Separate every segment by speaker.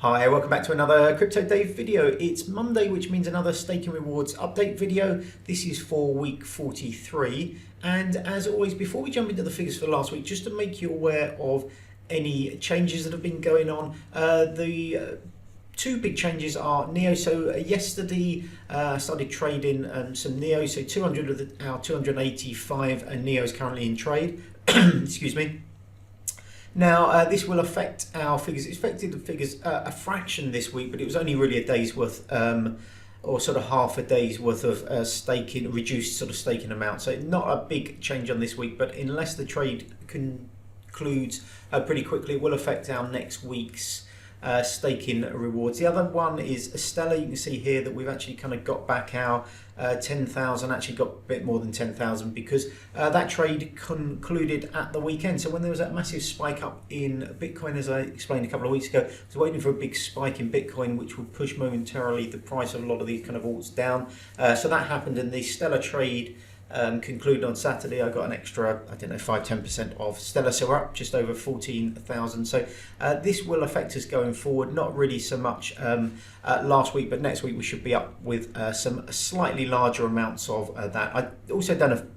Speaker 1: Hi, welcome back to another Crypto Dave video. It's Monday, which means another staking rewards update video. This is for week 43. And as always, before we jump into the figures for last week, just to make you aware of any changes that have been going on. The two big changes are NEO. So yesterday I started trading some NEO. So 200 of our 285 NEO is currently in trade. Excuse me. Now, this will affect our figures. It affected the figures a fraction this week, but it was only really a day's worth, or sort of half a day's worth of staking, reduced sort of staking amount. So not a big change on this week, but unless the trade concludes pretty quickly, it will affect our next week's staking rewards. The other one is Stellar. You can see here that we've actually kind of got back our 10,000, actually got a bit more than 10,000 because that trade concluded at the weekend. So when there was that massive spike up in Bitcoin, as I explained a couple of weeks ago, I was waiting for a big spike in Bitcoin, which will push momentarily the price of a lot of these kind of alts down. So that happened, and the Stellar trade concluded on Saturday. I got an extra, I don't know, 5-10% off Stellar, so we're up just over 14,000. So this will affect us going forward, not really so much last week, but next week we should be up with some slightly larger amounts of that. I also done a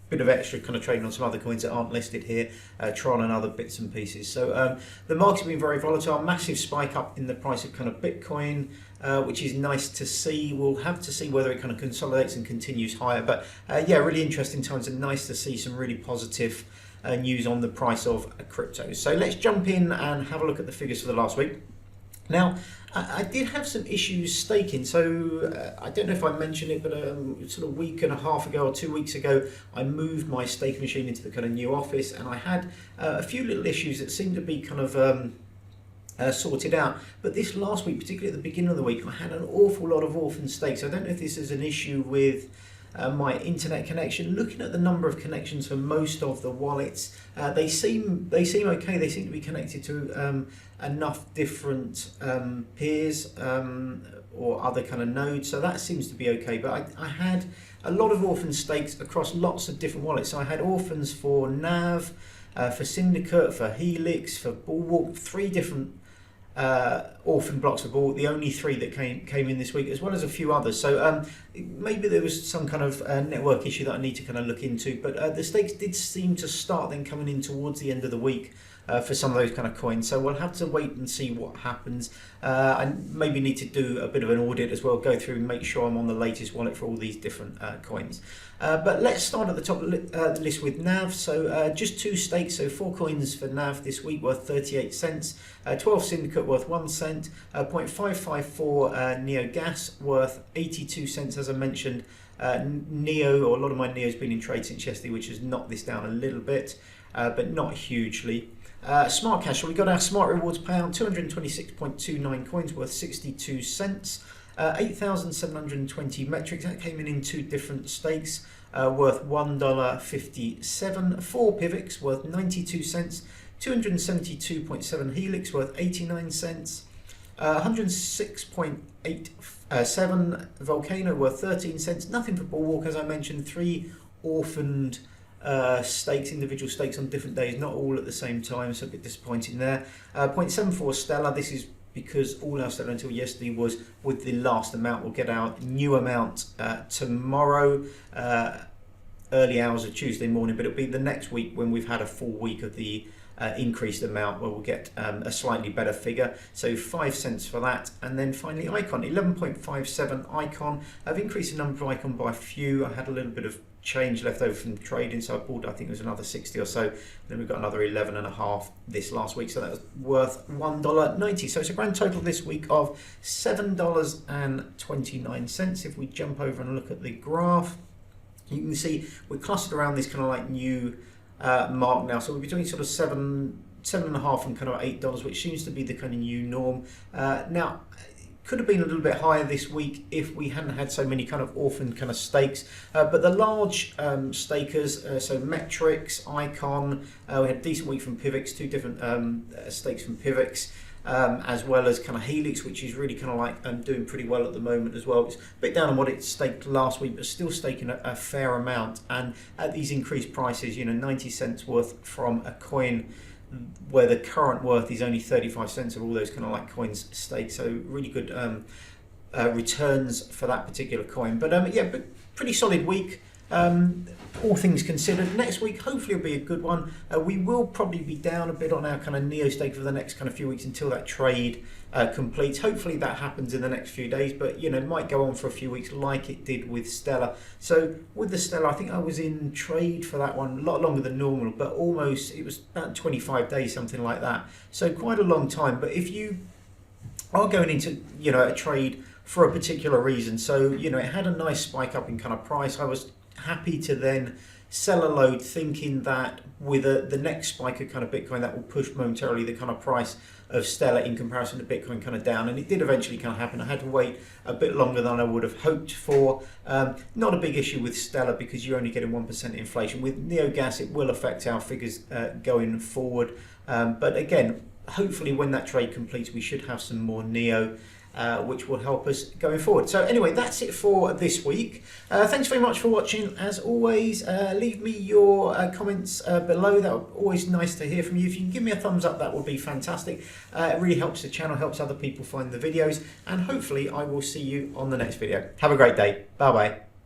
Speaker 1: bit of extra kind of trading on some other coins that aren't listed here, Tron and other bits and pieces. So the market's been very volatile, massive spike up in the price of kind of Bitcoin, which is nice to see. We'll have to see whether it kind of consolidates and continues higher. But yeah, really interesting times, and nice to see some really positive news on the price of crypto. So let's jump in and have a look at the figures for the last week. Now, I did have some issues staking, so I don't know if I mentioned it, but sort of a week and a half ago or 2 weeks ago, I moved my staking machine into the kind of new office, and I had a few little issues that seemed to be kind of sorted out. But this last week, particularly at the beginning of the week, I had an awful lot of orphan stakes. I don't know if this is an issue with my internet connection. Looking at the number of connections for most of the wallets, they seem okay. They seem to be connected to enough different peers or other kind of nodes, so that seems to be okay. But I had a lot of orphan stakes across lots of different wallets. So I had orphans for NAV, for Syndicate, for Helix, for Bulwark, 3 different orphan blocks of Bulwark, the only 3 that came in this week, as well as a few others. So maybe there was some kind of network issue that I need to kind of look into, but the stakes did seem to start then coming in towards the end of the week for some of those kind of coins. So we'll have to wait and see what happens. I maybe need to do a bit of an audit as well, go through and make sure I'm on the latest wallet for all these different coins. But let's start at the top of the list with NAV. So just 2 stakes, so 4 coins for NAV this week worth 38 cents, 12 Syndicate worth 1 cent, 0.554 Neo Gas worth 82 cents, as I mentioned. NEO, or a lot of my NEO's been in trade since yesterday, which has knocked this down a little bit, but not hugely. SmartCash, so we got our Smart Rewards payout, 226.29 coins worth 62 cents. 8,720 metrics, that came in 2 different stakes, worth $1.57. 4 Pivots worth 92 cents. 272.7 Helix worth 89 cents. 106.87 Volcano worth 13 cents. Nothing for Bulwark, as I mentioned. 3 orphaned stakes, individual stakes on different days, not all at the same time, so a bit disappointing there. 0.74 Stellar, this is because all our Stellar until yesterday was with the last amount. We'll get our new amount tomorrow, early hours of Tuesday morning, but it'll be the next week when we've had a full week of the increased amount, where we'll get a slightly better figure. So 5 cents for that. And then finally Icon, 11.57 Icon. I've increased the number of Icon by a few. I had a little bit of change left over from trading, so I bought, I think it was another 60 or so. Then we've got another 11.5 this last week, so that was worth $1.90. So it's a grand total this week of $7.29. If we jump over and look at the graph, you can see we're clustered around this kind of like new mark now. So we're between sort of $7.5 and kind of $8, which seems to be the kind of new norm. Now, could have been a little bit higher this week if we hadn't had so many kind of orphan kind of stakes, but the large stakers, so Metrix, Icon, we had a decent week from Pivots, 2 different stakes from Pivots, as well as kind of Helix, which is really kind of like doing pretty well at the moment as well. It's a bit down on what it staked last week, but still staking a fair amount, and at these increased prices, 90 cents worth from a coin where the current worth is only 35 cents of all those kind of like coins staked. So really good returns for that particular coin. But yeah, but pretty solid week. All things considered, next week hopefully will be a good one. We will probably be down a bit on our kind of Neo stake for the next kind of few weeks until that trade completes. Hopefully that happens in the next few days, but you know, it might go on for a few weeks like it did with Stellar. So with the Stellar, I think I was in trade for that one a lot longer than normal, but almost, it was about 25 days, something like that. So quite a long time. But if you are going into, you know, a trade for a particular reason, so you know, it had a nice spike up in kind of price, I was happy to then sell a load, thinking that with the next spike of kind of Bitcoin, that will push momentarily the kind of price of Stellar in comparison to Bitcoin kind of down. And it did eventually kind of happen. I had to wait a bit longer than I would have hoped for. Not a big issue with Stellar because you're only getting 1% inflation. With NeoGas, it will affect our figures going forward. But again, hopefully when that trade completes, we should have some more Neo, which will help us going forward. So anyway, that's it for this week. Thanks very much for watching. As always, leave me your comments below. That would always nice to hear from you. If you can give me a thumbs up, that would be fantastic. It really helps the channel, helps other people find the videos, and hopefully I will see you on the next video. Have a great day. Bye bye.